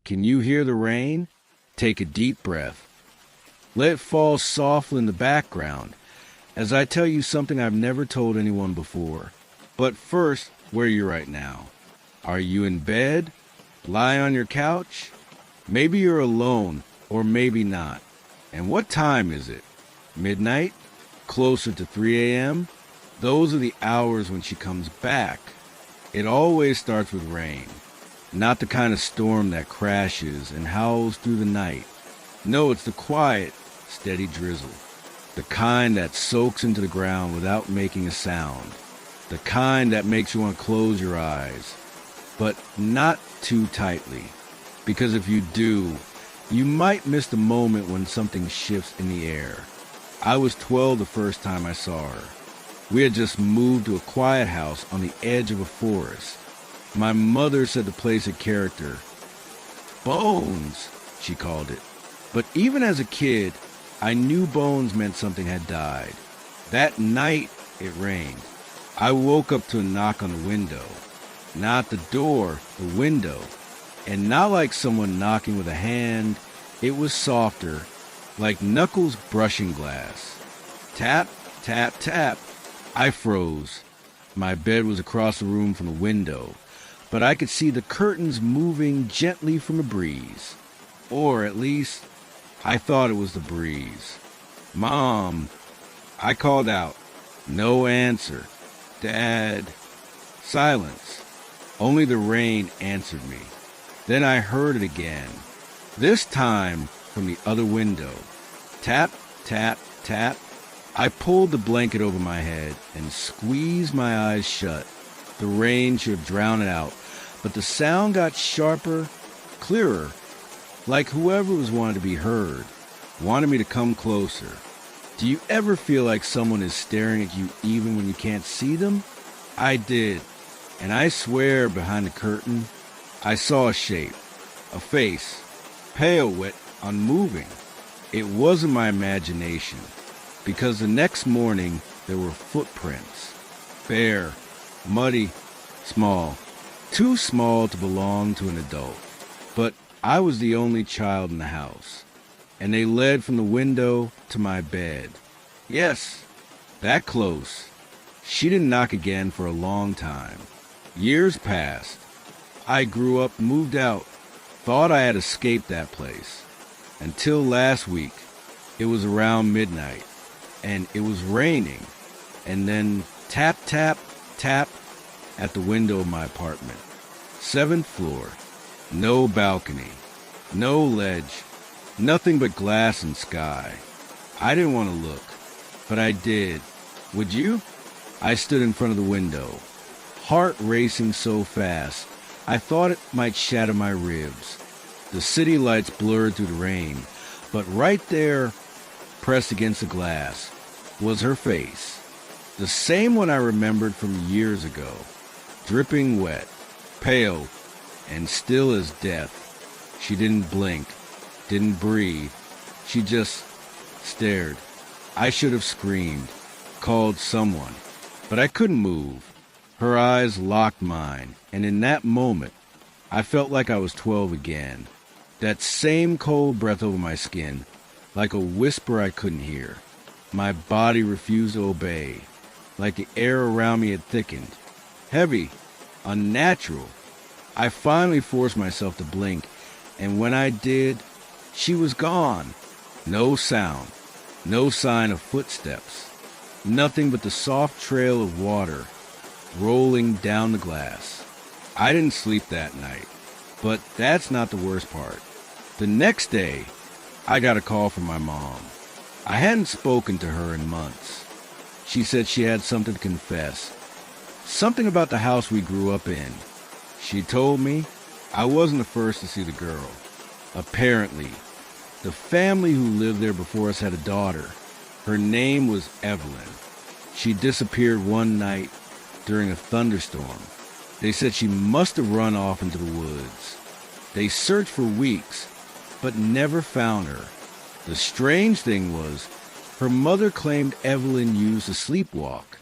Can you hear the rain? Take a deep breath. Let it fall softly in the background as I tell you something I've never told anyone before. But first, where are you right now? Are you in bed? Lie on your couch? Maybe you're alone, or maybe not. And what time is it? Midnight? Closer to 3 a.m.? Those are the hours when she comes back. It always starts with rain. Not the kind of storm that crashes and howls through the night. No, it's the quiet, steady drizzle. The kind that soaks into the ground without making a sound. The kind that makes you want to close your eyes. But not too tightly. Because if you do, you might miss the moment when something shifts in the air. I was 12 the first time I saw her. We had just moved to a quiet house on the edge of a forest. My mother said the place had character. Bones, she called it. But even as a kid, I knew bones meant something had died. That night, it rained. I woke up to a knock on the window. Not the door, the window. And not like someone knocking with a hand. It was softer, like knuckles brushing glass. Tap, tap, tap. I froze. My bed was across the room from the window, but I could see the curtains moving gently from a breeze. Or at least, I thought it was the breeze. Mom, I called out. No answer. Dad. Silence. Only the rain answered me. Then I heard it again. This time from the other window. Tap, tap, tap. I pulled the blanket over my head and squeezed my eyes shut. The rain should have drowned it out, but the sound got sharper, clearer, like whoever was wanted to be heard, wanted me to come closer. Do you ever feel like someone is staring at you even when you can't see them? I did, and I swear behind the curtain, I saw a shape, a face, pale, wet, unmoving. It wasn't my imagination, because the next morning there were footprints, bare, muddy, small, too small to belong to an adult. But I was the only child in the house, and they led from the window to my bed. Yes, that close. She didn't knock again for a long time. Years passed. I grew up, moved out, thought I had escaped that place. Until last week, it was around midnight, and it was raining, and then tap, tap, tap at the window of my apartment. 7th floor, no balcony, no ledge, nothing but glass and sky. I didn't want to look, but I did. Would you? I stood in front of the window, heart racing so fast, I thought it might shatter my ribs. The city lights blurred through the rain, but right there, pressed against the glass, was her face. The same one I remembered from years ago, dripping wet, pale, and still as death. She didn't blink, didn't breathe. She just stared. I should have screamed, called someone, but I couldn't move. Her eyes locked mine, and in that moment, I felt like I was 12 again. That same cold breath over my skin, like a whisper I couldn't hear. My body refused to obey, like the air around me had thickened. Heavy, unnatural. I finally forced myself to blink, and when I did, she was gone. No sound, no sign of footsteps, nothing but the soft trail of water rolling down the glass. I didn't sleep that night, but that's not the worst part. The next day, I got a call from my mom. I hadn't spoken to her in months. She said she had something to confess, something about the house we grew up in. She told me I wasn't the first to see the girl. Apparently, the family who lived there before us had a daughter. Her name was Evelyn. She disappeared one night during a thunderstorm. They said she must have run off into the woods. They searched for weeks, but never found her. The strange thing was, her mother claimed Evelyn used a sleepwalk,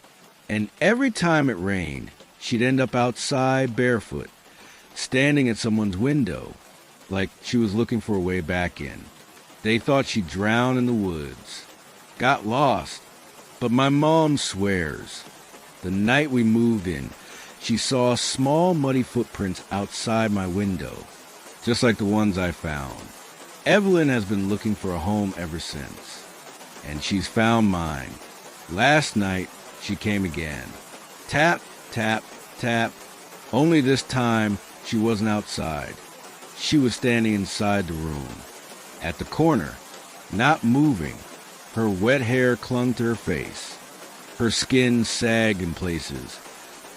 and every time it rained, she'd end up outside barefoot, standing at someone's window. like she was looking for a way back in. They thought she drowned in the woods, got lost. But my mom swears, the night we moved in, she saw small muddy footprints outside my window, just like the ones I found. Evelyn has been looking for a home ever since, and she's found mine. Last night, she came again. Tap, tap, tap. Only this time, she wasn't outside. She was standing inside the room, at the corner, not moving. Her wet hair clung to her face. Her skin sagged in places,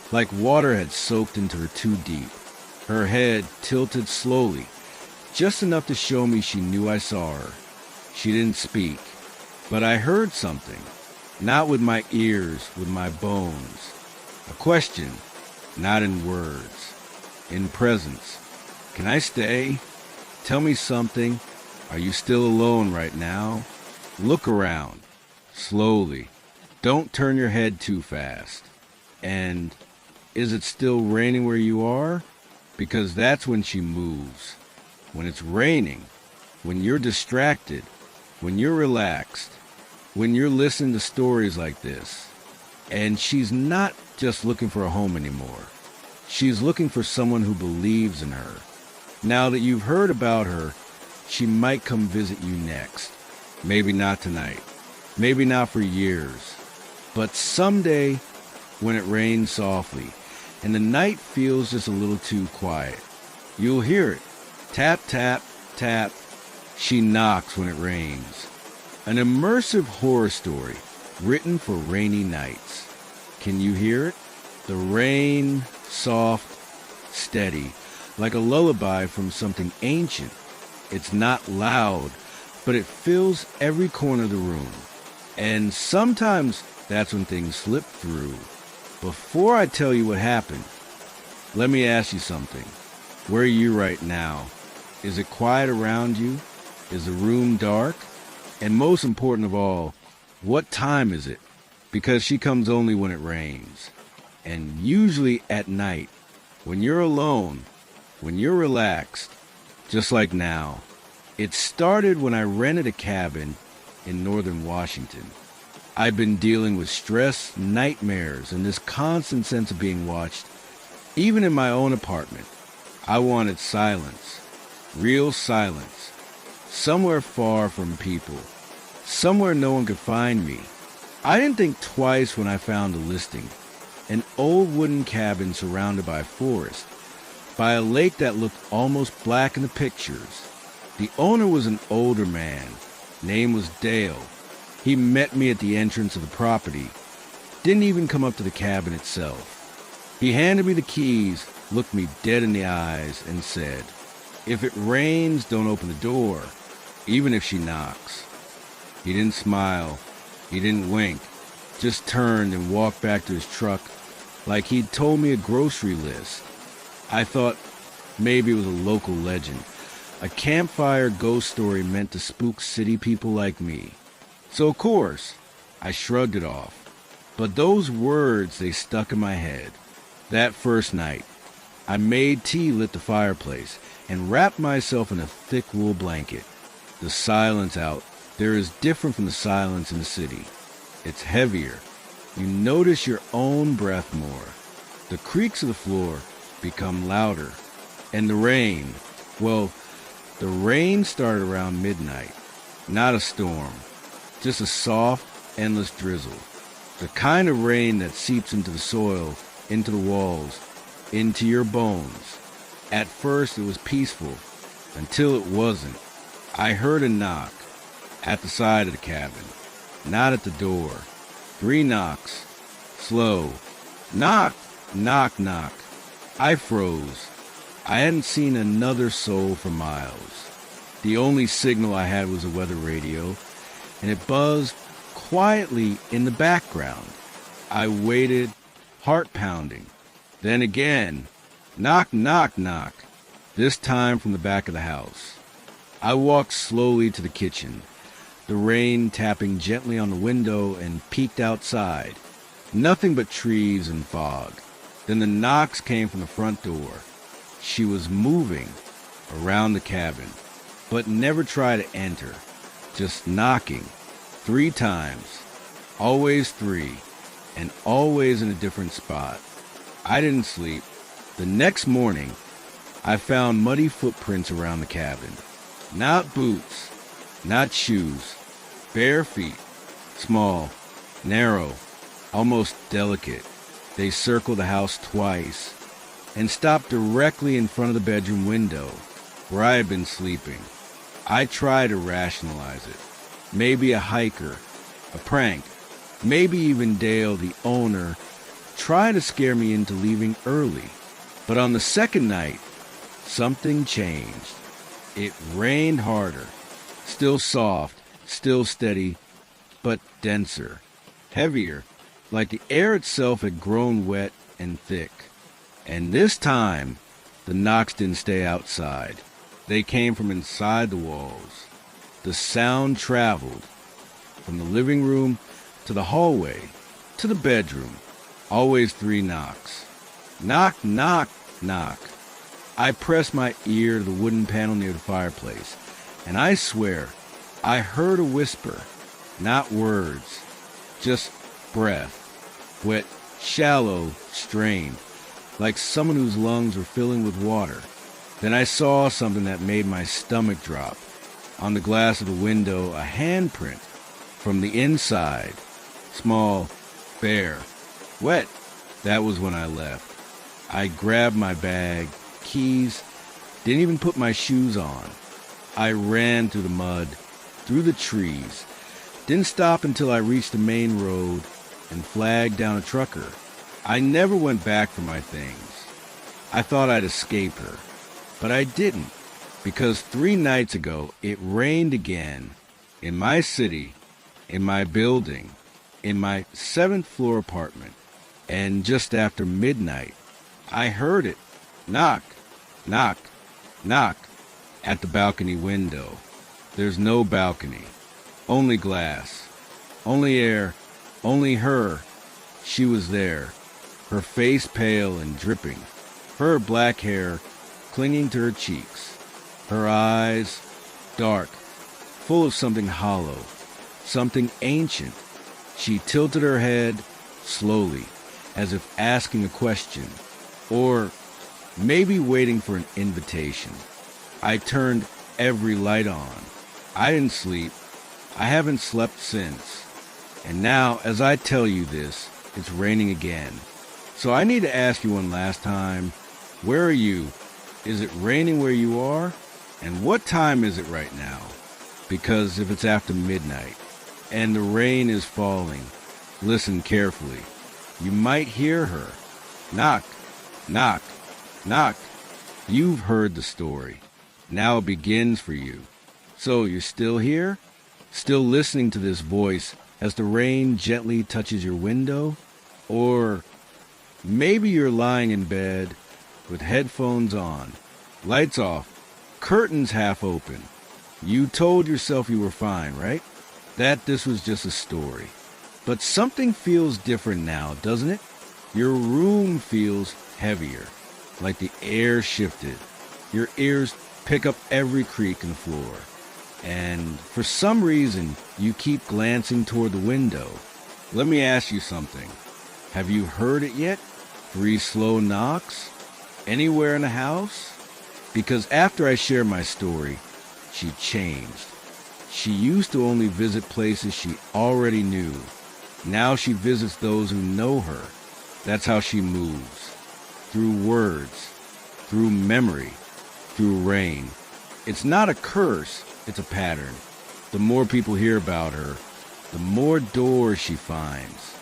like water had soaked into her too deep. Her head tilted slowly, just enough to show me she knew I saw her. She didn't speak, but I heard something, not with my ears, with my bones. A question, not in words, in presence. Can I stay? Tell me something. Are you still alone right now? Look around, slowly. Don't turn your head too fast. And is it still raining where you are? Because that's when she moves. When it's raining, when you're distracted, when you're relaxed, when you're listening to stories like this. And she's not just looking for a home anymore. She's looking for someone who believes in her. Now that you've heard about her, she might come visit you next. Maybe not tonight. Maybe not for years. But someday, when it rains softly, and the night feels just a little too quiet, you'll hear it. Tap, tap, tap. She knocks when it rains. An immersive horror story written for rainy nights. Can you hear it? The rain, soft, steady, like a lullaby from something ancient. It's not loud, but it fills every corner of the room. And sometimes that's when things slip through. Before I tell you what happened, let me ask you something. Where are you right now? Is it quiet around you? Is the room dark? And most important of all, what time is it? Because she comes only when it rains. And usually at night, when you're alone, when you're relaxed, just like now. It started when I rented a cabin in northern Washington. I've been dealing with stress, nightmares, and this constant sense of being watched. Even in my own apartment, I wanted silence, real silence, somewhere far from people, somewhere no one could find me. I didn't think twice when I found a listing, an old wooden cabin surrounded by a forest, by a lake that looked almost black in the pictures. The owner was an older man. Name was Dale. He met me at the entrance of the property. Didn't even come up to the cabin itself. He handed me the keys, looked me dead in the eyes, and said, "If it rains, don't open the door, even if she knocks." He didn't smile. He didn't wink. Just turned and walked back to his truck like he'd told me a grocery list. I thought maybe it was a local legend, a campfire ghost story meant to spook city people like me. So of course, I shrugged it off. But those words, they stuck in my head. That first night, I made tea, lit the fireplace, and wrapped myself in a thick wool blanket. The silence out there is different from the silence in the city. It's heavier. You notice your own breath more. The creaks of the floor become louder. And the rain, well, the rain started around midnight. Not a storm, just a soft, endless drizzle. The kind of rain that seeps into the soil, into the walls, into your bones. At first it was peaceful, until it wasn't. I heard a knock at the side of the cabin, not at the door. 3 knocks, slow. Knock, knock, knock. I froze. I hadn't seen another soul for miles. The only signal I had was a weather radio, and it buzzed quietly in the background. I waited, heart pounding. Then again, knock, knock, knock, this time from the back of the house. I walked slowly to the kitchen, the rain tapping gently on the window, and peeked outside. Nothing but trees and fog. Then the knocks came from the front door. She was moving, around the cabin, but never try to enter. Just knocking 3 times, always 3, and always in a different spot. I didn't sleep. The next morning, I found muddy footprints around the cabin. Not boots, not shoes, bare feet, small, narrow, almost delicate. They circled the house twice and stopped directly in front of the bedroom window where I had been sleeping. I tried to rationalize it. Maybe a hiker, a prank, maybe even Dale, the owner, tried to scare me into leaving early. But on the second night, something changed. It rained harder, still soft, still steady, but denser, heavier, like the air itself had grown wet and thick. And this time, the knocks didn't stay outside. They came from inside the walls. The sound traveled from the living room to the hallway to the bedroom. Always 3 knocks. Knock, knock, knock. I pressed my ear to the wooden panel near the fireplace, and I swear I heard a whisper, not words, just breath, wet, shallow, strained, like someone whose lungs were filling with water. Then I saw something that made my stomach drop. On the glass of the window, a handprint from the inside, small, bare, wet. That was when I left. I grabbed my bag, keys, didn't even put my shoes on. I ran through the mud, through the trees, didn't stop until I reached the main road and flagged down a trucker. I never went back for my things. I thought I'd escape her, but I didn't, because 3 nights ago it rained again, in my city, in my building, in my 7th floor apartment, and just after midnight, I heard it. Knock, knock, knock, at the balcony window. There's no balcony, only glass, only air, only her. She was there, her face pale and dripping, her black hair clinging to her cheeks, her eyes dark, full of something hollow, something ancient. She tilted her head slowly, as if asking a question, or maybe waiting for an invitation. I turned every light on. I didn't sleep. I haven't slept since. And now, as I tell you this, it's raining again. So I need to ask you one last time, where are you? Is it raining where you are? And what time is it right now? Because if it's after midnight and the rain is falling, listen carefully. You might hear her. Knock, knock, knock. You've heard the story. Now it begins for you. So you're still here? Still listening to this voice as the rain gently touches your window? Or maybe you're lying in bed with headphones on, lights off, curtains half open. You told yourself you were fine, right? That this was just a story. But something feels different now, doesn't it? Your room feels heavier, like the air shifted. Your ears pick up every creak in the floor. And for some reason, you keep glancing toward the window. Let me ask you something. Have you heard it yet? 3 slow knocks? Anywhere in the house? Because after I shared my story, she changed. She used to only visit places she already knew. Now she visits those who know her. That's how she moves. Through words, through memory, through rain. It's not a curse, it's a pattern. The more people hear about her, the more doors she finds.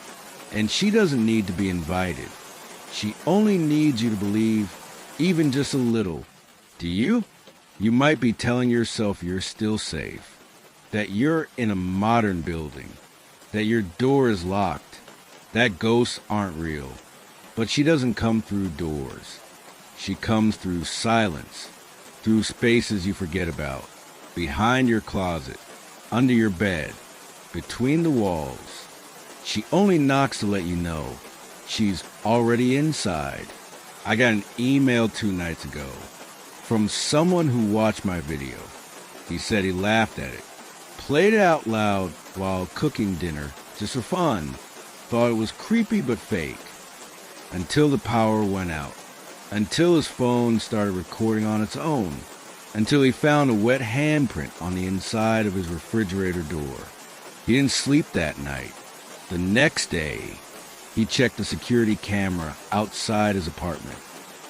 And she doesn't need to be invited. She only needs you to believe, even just a little. Do you? You might be telling yourself you're still safe, that you're in a modern building, that your door is locked, that ghosts aren't real. But she doesn't come through doors. She comes through silence, through spaces you forget about, behind your closet, under your bed, between the walls. She only knocks to let you know she's already inside. I got an email 2 nights ago From someone who watched my video. He said he laughed at it, played it out loud while cooking dinner just for fun, thought it was creepy but fake, until the power went out, until his phone started recording on its own, until he found a wet handprint on the inside of his refrigerator door. He didn't sleep that night. The next day, he checked the security camera outside his apartment.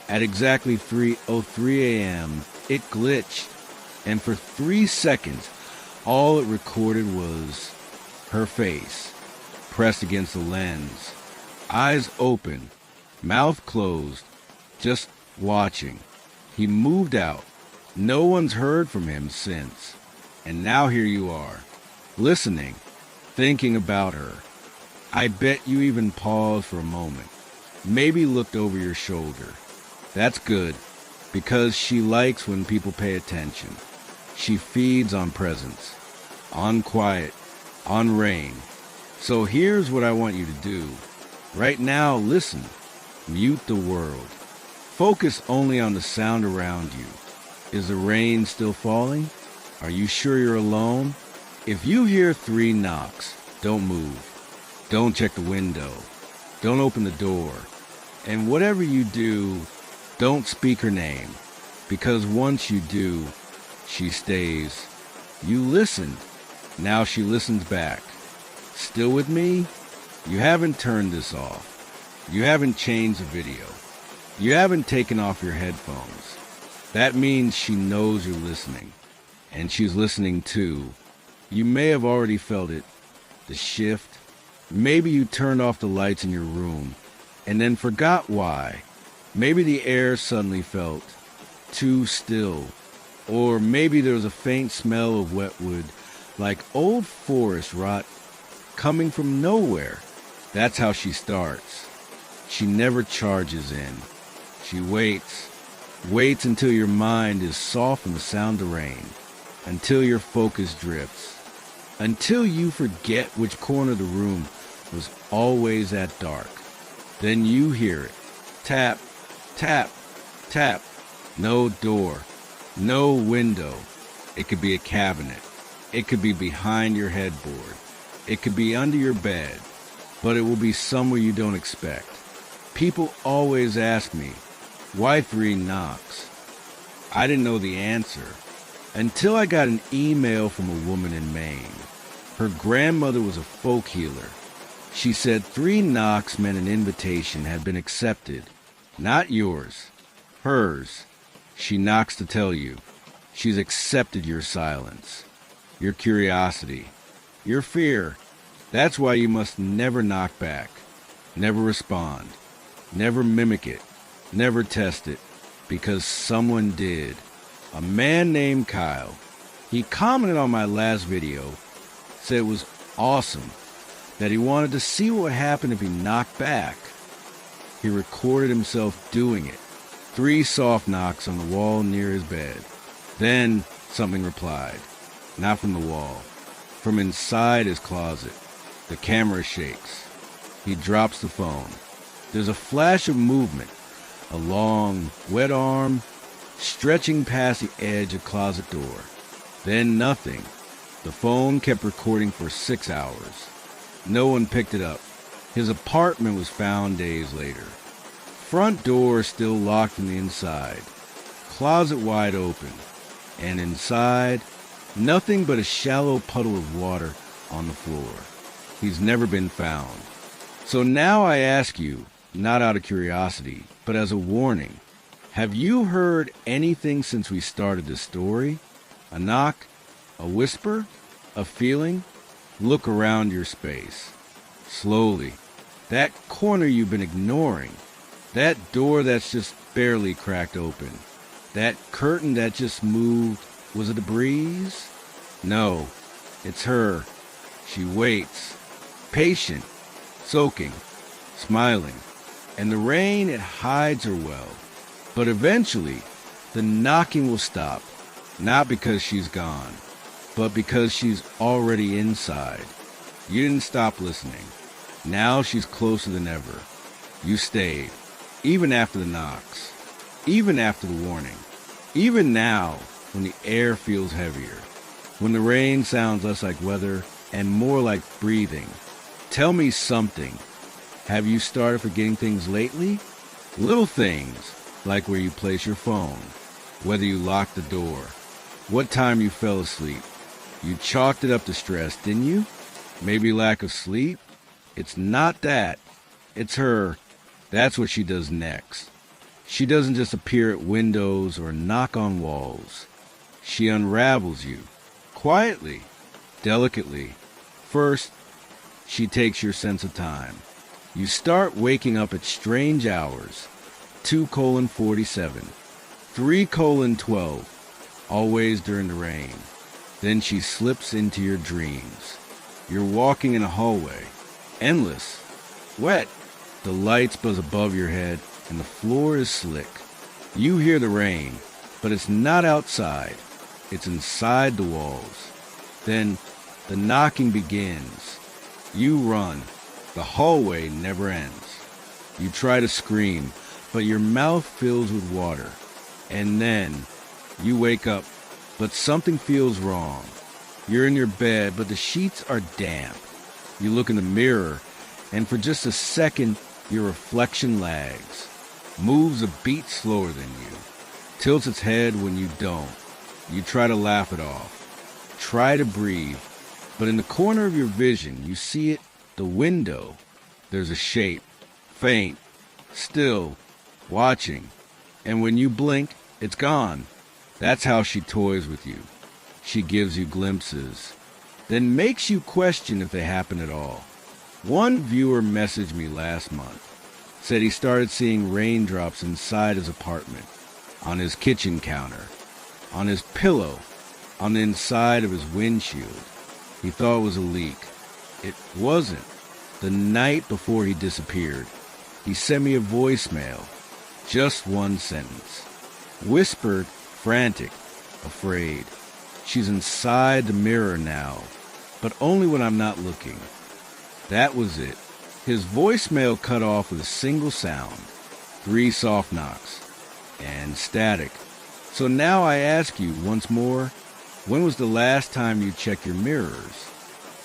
At exactly 3:03 a.m., it glitched, and for 3 seconds, all it recorded was her face, pressed against the lens, eyes open, mouth closed, just watching. He moved out. No one's heard from him since. And now here you are, listening, thinking about her. I bet you even paused for a moment, maybe looked over your shoulder. That's good, because she likes when people pay attention. She feeds on presence, on quiet, on rain. So here's what I want you to do. Right now, listen. Mute the world. Focus only on the sound around you. Is the rain still falling? Are you sure you're alone? If you hear 3 knocks, don't move. Don't check the window. Don't open the door. And whatever you do, don't speak her name. Because once you do, she stays. You listened. Now she listens back. Still with me? You haven't turned this off. You haven't changed the video. You haven't taken off your headphones. That means she knows you're listening. And she's listening too. You may have already felt it. The shift. Maybe you turned off the lights in your room and then forgot why. Maybe the air suddenly felt too still. Or maybe there was a faint smell of wet wood, like old forest rot coming from nowhere. That's how she starts. She never charges in. She waits until your mind is soft from the sound of rain, until your focus drifts, until you forget which corner of the room was always at dark. Then you hear it. Tap, tap, tap. No door, no window. It could be a cabinet. It could be behind your headboard. It could be under your bed, but it will be somewhere you don't expect. People always ask me, why 3 knocks? I didn't know the answer until I got an email from a woman in Maine. Her grandmother was a folk healer. She said 3 knocks meant an invitation had been accepted. Not yours, hers. She knocks to tell you she's accepted your silence, your curiosity, your fear. That's why you must never knock back, never respond, never mimic it, never test it, because someone did. A man named Kyle. He commented on my last video, said it was awesome, that he wanted to see what would happen if he knocked back. He recorded himself doing it. 3 soft knocks on the wall near his bed. Then something replied, not from the wall, from inside his closet. The camera shakes. He drops the phone. There's a flash of movement, a long, wet arm stretching past the edge of closet door. Then nothing. The phone kept recording for 6 hours. No one picked it up. His apartment was found days later. Front door still locked from the inside. Closet wide open. And inside, nothing but a shallow puddle of water on the floor. He's never been found. So now I ask you, not out of curiosity, but as a warning, have you heard anything since we started this story? A knock? A whisper? A feeling? Look around your space. Slowly. That corner you've been ignoring. That door that's just barely cracked open. That curtain that just moved. Was it a breeze? No. It's her. She waits. Patient. Soaking. Smiling. And the rain, it hides her well. But eventually, the knocking will stop. Not because she's gone, but because she's already inside. You didn't stop listening. Now she's closer than ever. You stayed, even after the knocks, even after the warning, Even now, when the air feels heavier, when the rain sounds less like weather and more like breathing, tell me something. Have you started forgetting things lately? Little things, like where you place your phone, whether you locked the door, what time you fell asleep. You chalked it up to stress, didn't you? Maybe lack of sleep? It's not that. It's her. That's what she does next. She doesn't just appear at windows or knock on walls. She unravels you. Quietly. Delicately. First, she takes your sense of time. You start waking up at strange hours. 2:47. 3:12. Always during the rain. Then she slips into your dreams. You're walking in a hallway. Endless. Wet. The lights buzz above your head and the floor is slick. You hear the rain, but it's not outside. It's inside the walls. Then the knocking begins. You run. The hallway never ends. You try to scream, but your mouth fills with water. And then you wake up, but something feels wrong. You're in your bed, but the sheets are damp. You look in the mirror, and for just a second, your reflection lags, moves a beat slower than you, tilts its head when you don't. You try to laugh it off, try to breathe, but in the corner of your vision, you see it, the window. There's a shape, faint, still, watching, and when you blink, it's gone. That's how she toys with you. She gives you glimpses, then makes you question if they happen at all. One viewer messaged me last month, said he started seeing raindrops inside his apartment, on his kitchen counter, on his pillow, on the inside of his windshield. He thought it was a leak. It wasn't. The night before he disappeared, he sent me a voicemail, just one sentence. Whispered, frantic, afraid. She's inside the mirror now, but only when I'm not looking. That was it. His voicemail cut off with a single sound, 3 soft knocks, and static. So now I ask you once more, when was the last time you checked your mirrors?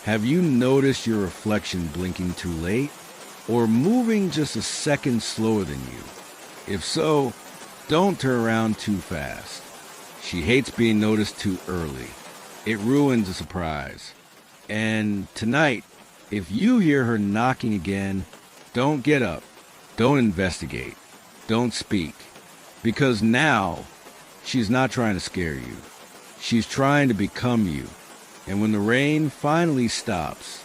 Have you noticed your reflection blinking too late, or moving just a second slower than you? If so, don't turn around too fast. She hates being noticed too early. It ruins the surprise. And tonight, if you hear her knocking again, don't get up, don't investigate, don't speak. Because now, she's not trying to scare you. She's trying to become you. And when the rain finally stops,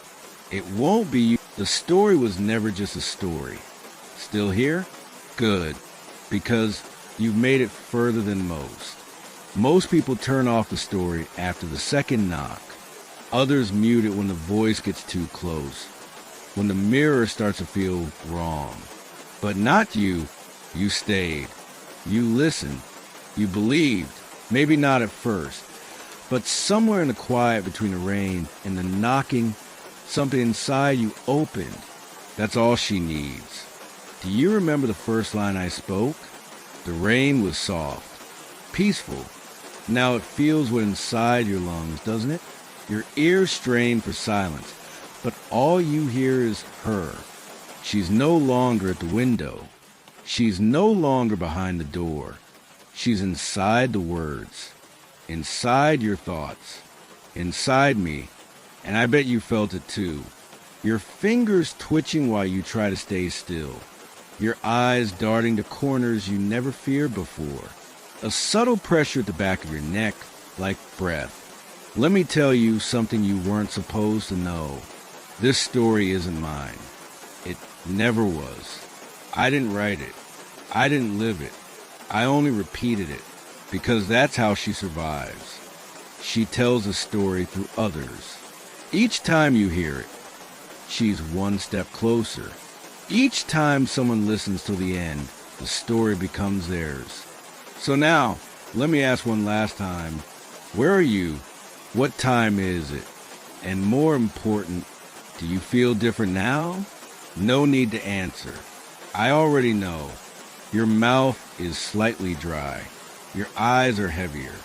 it won't be you. The story was never just a story. Still here? Good. Because you've made it further than most. Most people turn off the story after the second knock. Others mute it when the voice gets too close, when the mirror starts to feel wrong. But not you. You stayed. You listened. You believed. Maybe not at first, but somewhere in the quiet between the rain and the knocking, something inside you opened. That's all she needs. Do you remember the first line I spoke? The rain was soft, peaceful. Now it feels what inside your lungs, doesn't it? Your ears strain for silence, but all you hear is her. She's no longer at the window. She's no longer behind the door. She's inside the words, inside your thoughts, inside me, and I bet you felt it too. Your fingers twitching while you try to stay still. Your eyes darting to corners you never feared before. A subtle pressure at the back of your neck, like breath. Let me tell you something you weren't supposed to know. This story isn't mine. It never was. I didn't write it. I didn't live it. I only repeated it, because that's how she survives. She tells a story through others. Each time you hear it, she's one step closer. Each time someone listens to the end, the story becomes theirs. So now, let me ask one last time, where are you? What time is it? And more important, do you feel different now? No need to answer. I already know. Your mouth is slightly dry. Your eyes are heavier.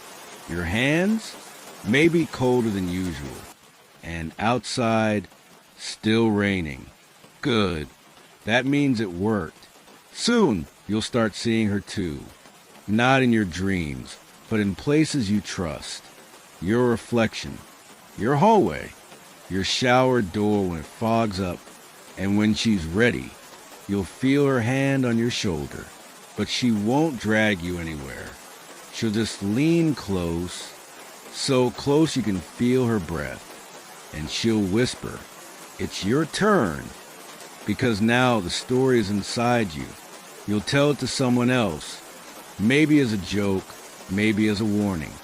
Your hands may be colder than usual. And outside, still raining. Good. That means it worked. Soon, you'll start seeing her too. Not in your dreams, but in places you trust. Your reflection. Your hallway. Your shower door when it fogs up. And when she's ready, you'll feel her hand on your shoulder. But she won't drag you anywhere. She'll just lean close, so close you can feel her breath. And she'll whisper, "It's your turn." Because now the story is inside you. You'll tell it to someone else, maybe as a joke, maybe as a warning.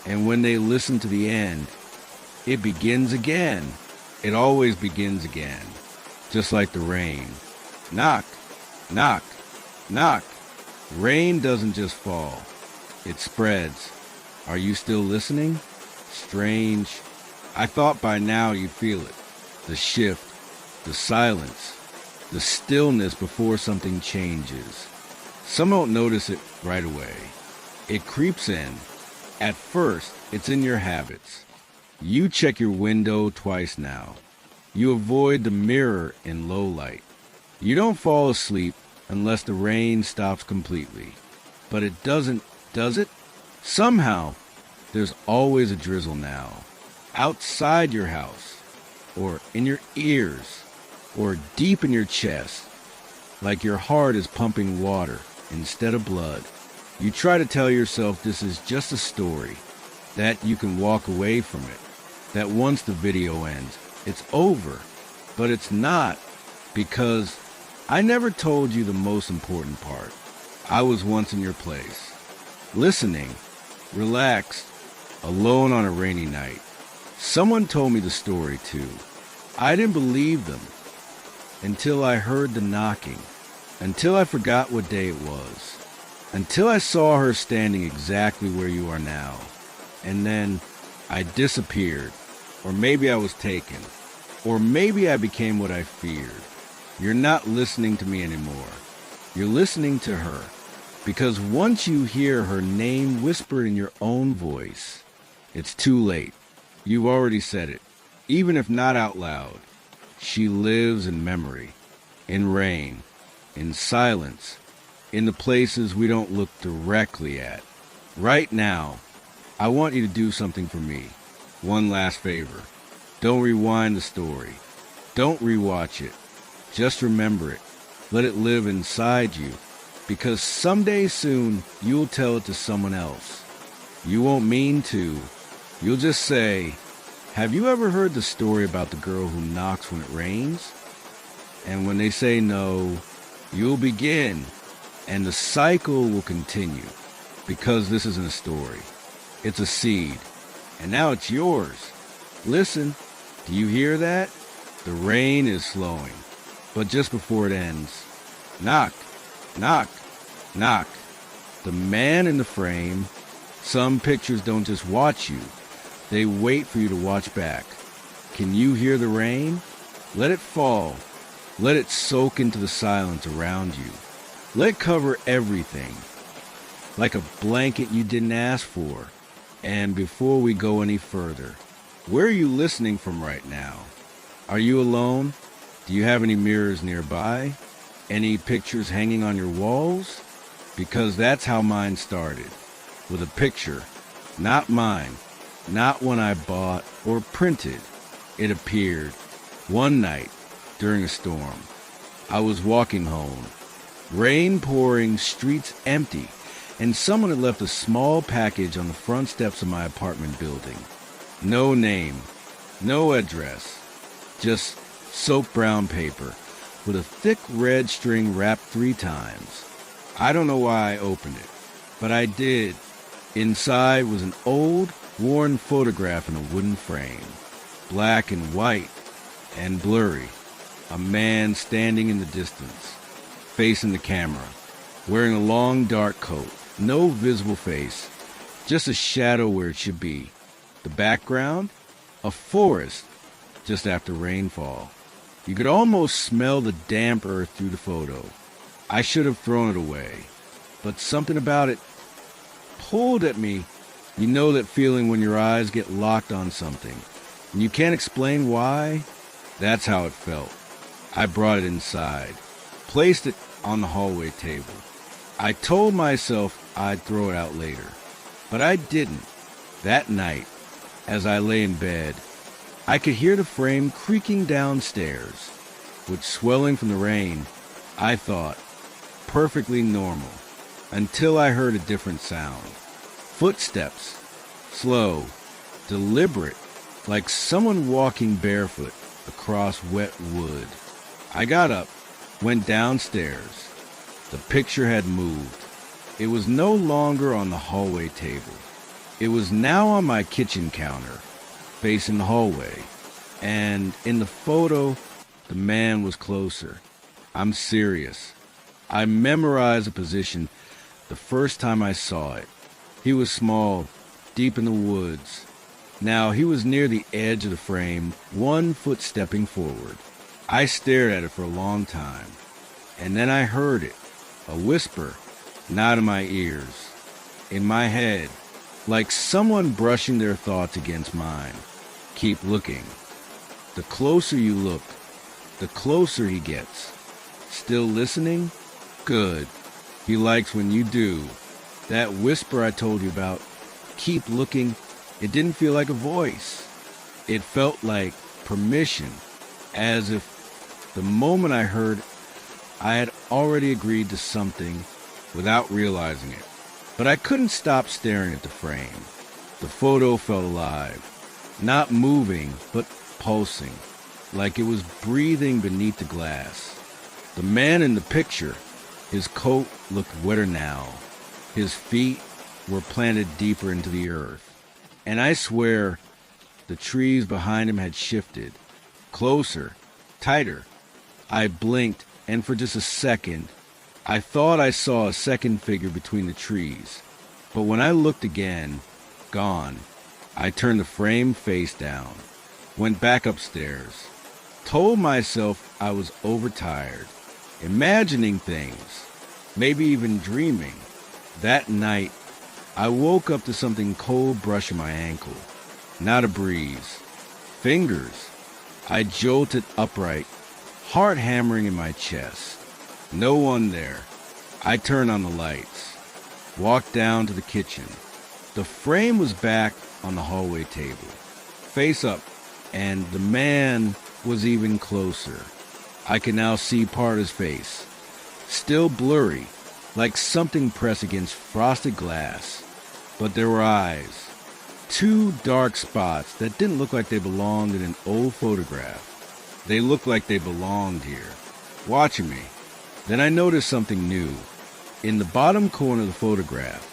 And when they listen to the end, it begins again. It always begins again, just like the rain. Knock, knock, knock. Rain doesn't just fall. It spreads. Are you still listening? Strange. I thought by now you'd feel it. The shift, the silence, the stillness before something changes. Some don't notice it right away. It creeps in. At first, it's in your habits. You check your window twice now. You avoid the mirror in low light. You don't fall asleep unless the rain stops completely. But it doesn't, does it? Somehow, there's always a drizzle now. Outside your house, or in your ears, or deep in your chest, like your heart is pumping water instead of blood. You try to tell yourself this is just a story, that you can walk away from it, that once the video ends, it's over. But it's not, because I never told you the most important part. I was once in your place, listening, relaxed, alone on a rainy night. Someone told me the story too. I didn't believe them until I heard the knocking, until I forgot what day it was, until I saw her standing exactly where you are now. And then I disappeared, or maybe I was taken, or maybe I became what I feared. You're not listening to me anymore. You're listening to her, because once you hear her name whispered in your own voice, it's too late. You've already said it, even if not out loud. She lives in memory, in rain, in silence, in the places we don't look directly at. Right now, I want you to do something for me. One last favor. Don't rewind the story. Don't rewatch it. Just remember it. Let it live inside you, because someday soon you'll tell it to someone else. You won't mean to. You'll just say, "Have you ever heard the story about the girl who knocks when it rains?" And when they say no, you'll begin, and the cycle will continue, because this isn't a story. It's a seed, and now it's yours. Listen, do you hear that? The rain is slowing, but just before it ends, knock, knock, knock. The man in the frame. Some pictures don't just watch you. They wait for you to watch back. Can you hear the rain? Let it fall. Let it soak into the silence around you. Let it cover everything, like a blanket you didn't ask for. And before we go any further, where are you listening from right now? Are you alone? Do you have any mirrors nearby? Any pictures hanging on your walls? Because that's how mine started. With a picture, not mine, not one I bought or printed. It appeared one night during a storm. I was walking home, rain pouring, streets empty, and someone had left a small package on the front steps of my apartment building. No name, no address, just soap brown paper with a thick red string wrapped 3 times. I don't know why I opened it, but I did. Inside was an old, worn photograph in a wooden frame, black and white and blurry. A man standing in the distance, facing the camera, wearing a long dark coat, no visible face, just a shadow where it should be. The background? A forest just after rainfall. You could almost smell the damp earth through the photo. I should have thrown it away, but something about it pulled at me. You know that feeling when your eyes get locked on something, and you can't explain why? That's how it felt. I brought it inside, placed it on the hallway table. I told myself I'd throw it out later, but I didn't. That night, as I lay in bed, I could hear the frame creaking downstairs, which, swelling from the rain, I thought perfectly normal, until I heard a different sound. Footsteps, slow, deliberate, like someone walking barefoot across wet wood. I got up, went downstairs. The picture had moved. It was no longer on the hallway table. It was now on my kitchen counter, facing the hallway. And in the photo, the man was closer. I'm serious. I memorized the position the first time I saw it. He was small, deep in the woods. Now he was near the edge of the frame, 1 foot stepping forward. I stared at it for a long time, and then I heard it, a whisper, not in my ears, in my head, like someone brushing their thoughts against mine. Keep looking. The closer you look, the closer he gets. Still listening? Good. He likes when you do. That whisper I told you about, keep looking, it didn't feel like a voice. It felt like permission, as if the moment I heard, I had already agreed to something without realizing it. But I couldn't stop staring at the frame. The photo felt alive, not moving, but pulsing, like it was breathing beneath the glass. The man in the picture, his coat looked wetter now. His feet were planted deeper into the earth. And I swear the trees behind him had shifted, closer, tighter. I blinked, and for just a second, I thought I saw a second figure between the trees. But when I looked again, gone. I turned the frame face down, went back upstairs, told myself I was overtired, imagining things, maybe even dreaming. That night, I woke up to something cold brushing my ankle, not a breeze. Fingers. I jolted upright, heart hammering in my chest. No one there. I turned on the lights, walked down to the kitchen. The frame was back on the hallway table, face up, and the man was even closer. I could now see part of his face, still blurry, like something pressed against frosted glass. But there were eyes, 2 dark spots that didn't look like they belonged in an old photograph. They looked like they belonged here, watching me. Then I noticed something new. In the bottom corner of the photograph,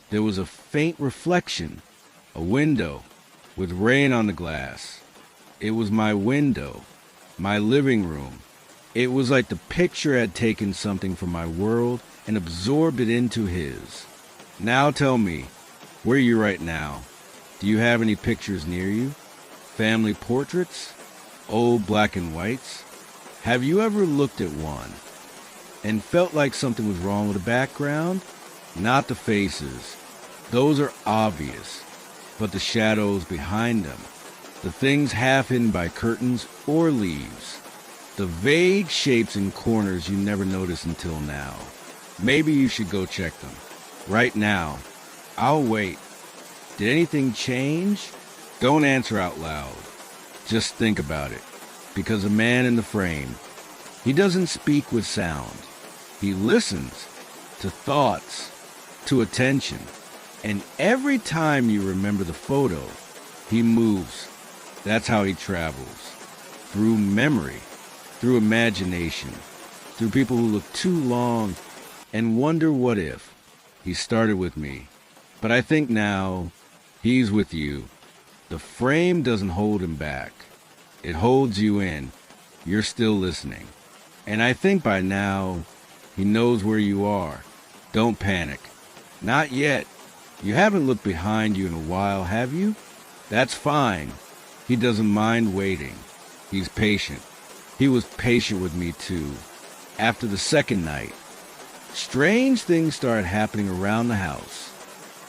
there was a faint reflection, a window with rain on the glass. It was my window, my living room. It was like the picture had taken something from my world and absorbed it into his. Now tell me, where are you right now? Do you have any pictures near you? Family portraits? Old black and whites? Have you ever looked at one and felt like something was wrong with the background? Not the faces. Those are obvious, but the shadows behind them, the things half hidden by curtains or leaves, the vague shapes in corners you never noticed until now. Maybe you should go check them. Right now. I'll wait. Did anything change? Don't answer out loud. Just think about it. Because the man in the frame, he doesn't speak with sound. He listens to thoughts, to attention. And every time you remember the photo, he moves. That's how he travels. Through memory, through imagination, through people who look too long and wonder what if. He started with me, but I think now he's with you. The frame doesn't hold him back. It holds you in. You're still listening. And I think by now he knows where you are. Don't panic. Not yet. You haven't looked behind you in a while, have you? That's fine. He doesn't mind waiting. He's patient. He was patient with me too. After the second night, strange things started happening around the house.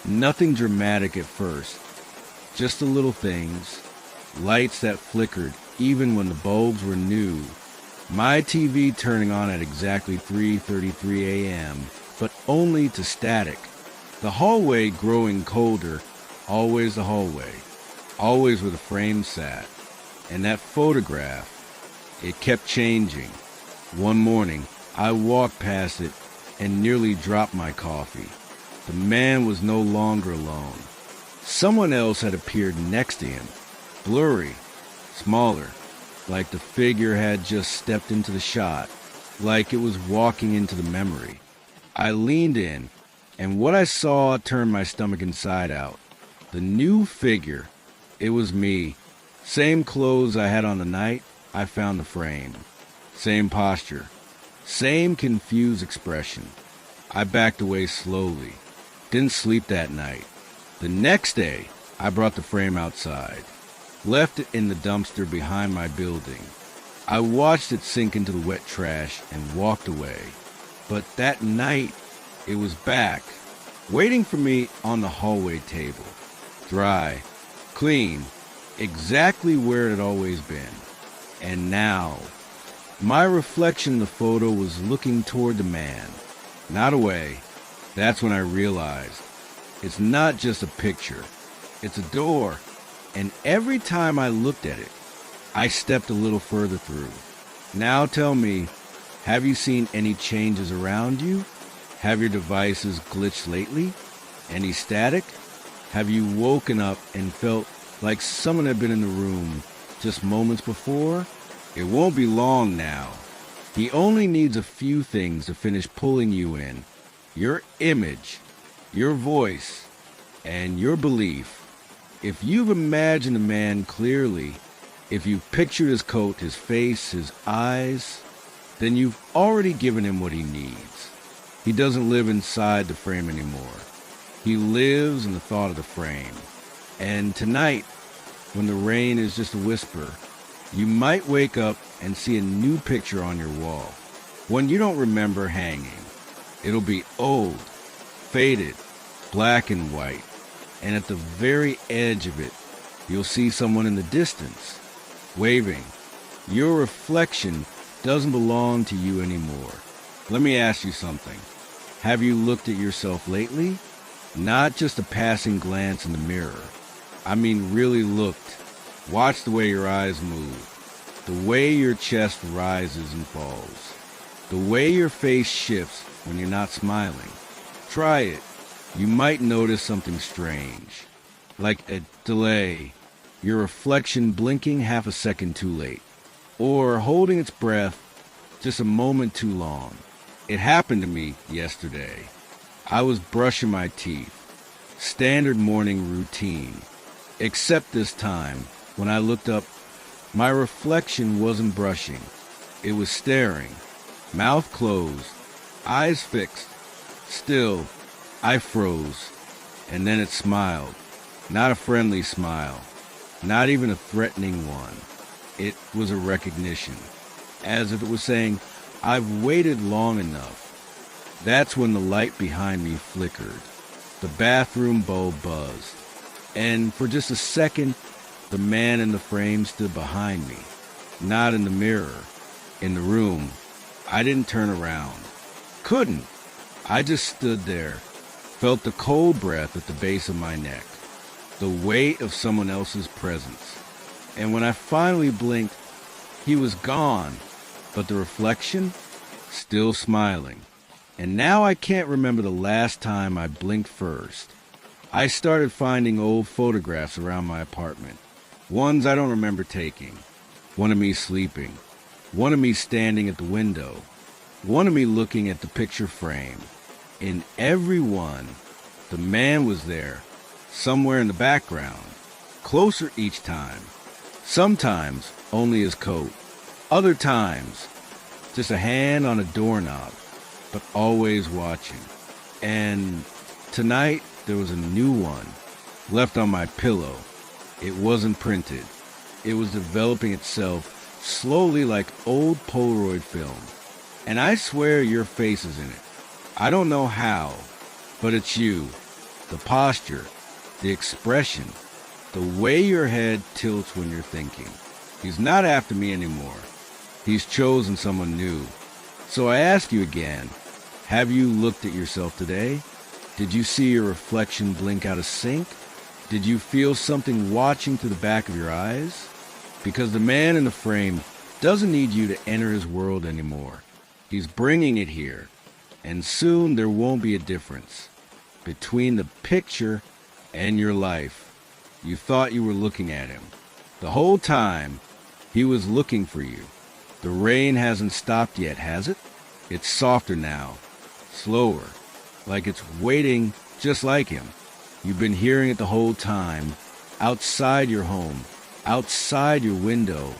Nothing dramatic at first, just the little things, lights that flickered even when the bulbs were new, my TV turning on at exactly 3:33 a.m., but only to static, the hallway growing colder, always the hallway, always where the frame sat, and that photograph, it kept changing. One morning, I walked past it and nearly dropped my coffee. The man was no longer alone. Someone else had appeared next to him, blurry, smaller, like the figure had just stepped into the shot, like it was walking into the memory. I leaned in, and what I saw turned my stomach inside out. The new figure, it was me. Same clothes I had on the night I found the frame. Same posture. Same confused expression. I backed away slowly. Didn't sleep that night. The next day, I brought the frame outside. Left it in the dumpster behind my building. I watched it sink into the wet trash and walked away. But that night, it was back, waiting for me on the hallway table. Dry, clean, exactly where it had always been. And now, my reflection in the photo was looking toward the man, not away. That's when I realized it's not just a picture, it's a door. And every time I looked at it, I stepped a little further through. Now tell me, have you seen any changes around you? Have your devices glitched lately? Any static? Have you woken up and felt like someone had been in the room just moments before? It won't be long now. He only needs a few things to finish pulling you in. Your image, your voice, and your belief. If you've imagined a man clearly, if you've pictured his coat, his face, his eyes, then you've already given him what he needs. He doesn't live inside the frame anymore. He lives in the thought of the frame. And tonight, when the rain is just a whisper, you might wake up and see a new picture on your wall, one you don't remember hanging. It'll be old, faded, black and white. And at the very edge of it, you'll see someone in the distance, waving. Your reflection doesn't belong to you anymore. Let me ask you something. Have you looked at yourself lately? Not just a passing glance in the mirror. I mean really looked. Watch the way your eyes move, the way your chest rises and falls, the way your face shifts when you're not smiling. Try it. You might notice something strange, like a delay, your reflection blinking half a second too late, or holding its breath just a moment too long. It happened to me yesterday. I was brushing my teeth, standard morning routine, except this time, when I looked up, my reflection wasn't brushing. It was staring, mouth closed, eyes fixed. Still, I froze, and then it smiled. Not a friendly smile, not even a threatening one. It was a recognition, as if it was saying, I've waited long enough. That's when the light behind me flickered. The bathroom bulb buzzed, and for just a second, the man in the frame stood behind me. Not in the mirror, in the room. I didn't turn around. Couldn't. I just stood there. Felt the cold breath at the base of my neck, the weight of someone else's presence. And when I finally blinked, he was gone, but the reflection, still smiling. And now I can't remember the last time I blinked first. I started finding old photographs around my apartment, ones I don't remember taking. One of me sleeping, one of me standing at the window, one of me looking at the picture frame. In every one, the man was there, somewhere in the background, closer each time. Sometimes only his coat, other times just a hand on a doorknob, but always watching. And tonight there was a new one, left on my pillow. It wasn't printed. It was developing itself slowly like old Polaroid film. And I swear your face is in it. I don't know how, but it's you. the posture, the expression, the way your head tilts when you're thinking. He's not after me anymore. He's chosen someone new. So I ask you again, have you looked at yourself today? Did you see your reflection blink out of sync? Did you feel something watching through the back of your eyes? Because the man in the frame doesn't need you to enter his world anymore. He's bringing it here. And soon there won't be a difference between the picture and your life. You thought you were looking at him. The whole time, he was looking for you. The rain hasn't stopped yet, has it? It's softer now, slower, like it's waiting just like him. You've been hearing it the whole time, outside your home, outside your window.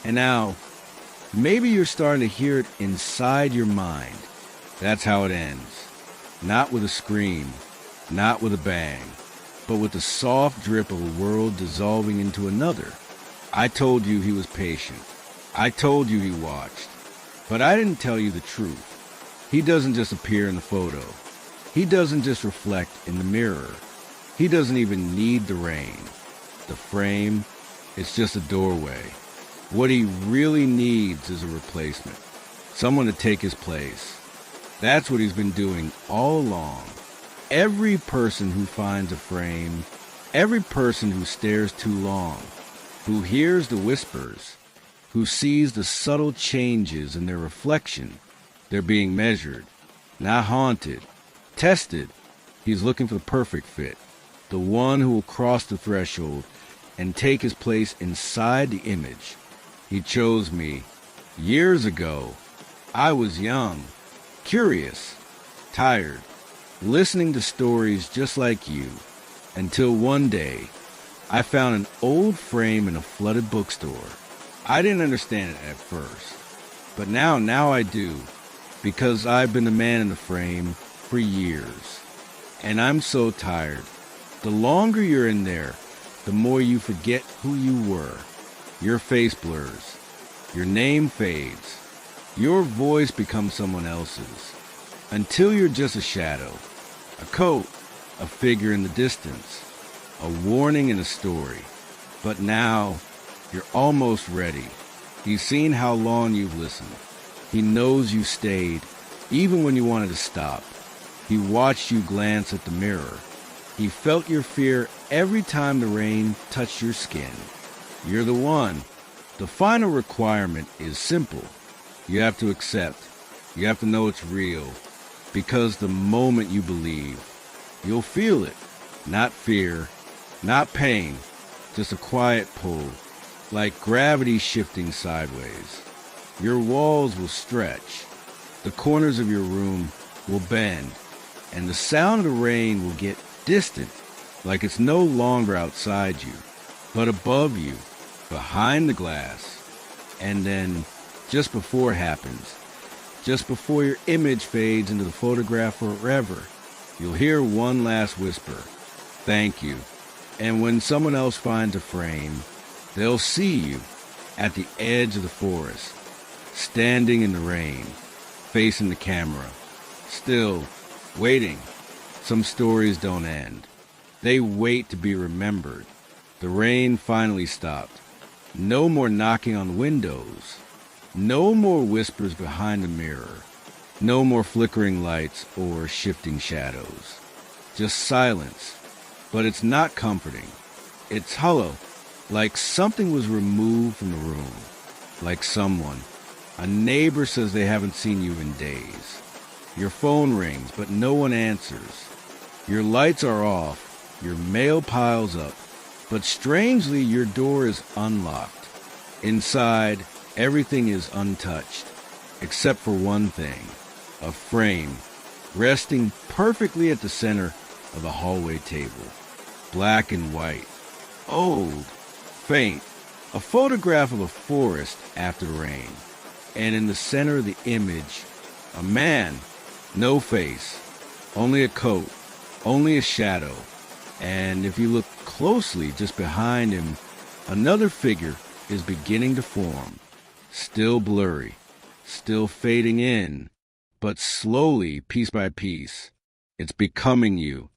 And now, maybe you're starting to hear it inside your mind. That's how it ends. Not with a scream, not with a bang, but with the soft drip of a world dissolving into another. I told you he was patient. I told you he watched. But I didn't tell you the truth. He doesn't just appear in the photo. He doesn't just reflect in the mirror. He doesn't even need the rain. The frame, it's just a doorway. What he really needs is a replacement. Someone to take his place. That's what he's been doing all along. Every person who finds a frame, every person who stares too long, who hears the whispers, who sees the subtle changes in their reflection, they're being measured, not haunted, tested. He's looking for the perfect fit, the one who will cross the threshold and take his place inside the image. He chose me. Years ago, I was young, curious, tired, listening to stories just like you, until one day, I found an old frame in a flooded bookstore. I didn't understand it at first, but now I do, because I've been the man in the frame for years. And I'm so tired. The longer you're in there, the more you forget who you were. Your face blurs. Your name fades. Your voice becomes someone else's. Until you're just a shadow, a coat, a figure in the distance, a warning in a story. But now, you're almost ready. He's seen how long you've listened. He knows you stayed, even when you wanted to stop. He watched you glance at the mirror. He felt your fear every time the rain touched your skin. You're the one. The final requirement is simple. You have to accept. You have to know it's real. Because the moment you believe, you'll feel it. Not fear, not pain, just a quiet pull, like gravity shifting sideways. Your walls will stretch. The corners of your room will bend. And the sound of the rain will get distant, like it's no longer outside you, but above you, behind the glass. And then, just before it happens, just before your image fades into the photograph forever, you'll hear one last whisper, "Thank you." And when someone else finds a frame, they'll see you at the edge of the forest, standing in the rain, facing the camera, still waiting. Some stories don't end. They wait to be remembered. The rain finally stopped. No more knocking on windows. No more whispers behind the mirror. No more flickering lights or shifting shadows. Just silence. But it's not comforting. It's hollow, like something was removed from the room. Like someone. A neighbor says they haven't seen you in days. Your phone rings, but no one answers. Your lights are off. Your mail piles up. But strangely, your door is unlocked. Inside, everything is untouched, except for one thing, a frame, resting perfectly at the center of a hallway table. Black and white, old, faint, a photograph of a forest after the rain. And in the center of the image, a man, no face, only a coat, only a shadow. And if you look closely, just behind him, another figure is beginning to form. Still blurry, still fading in, but slowly, piece by piece, it's becoming you.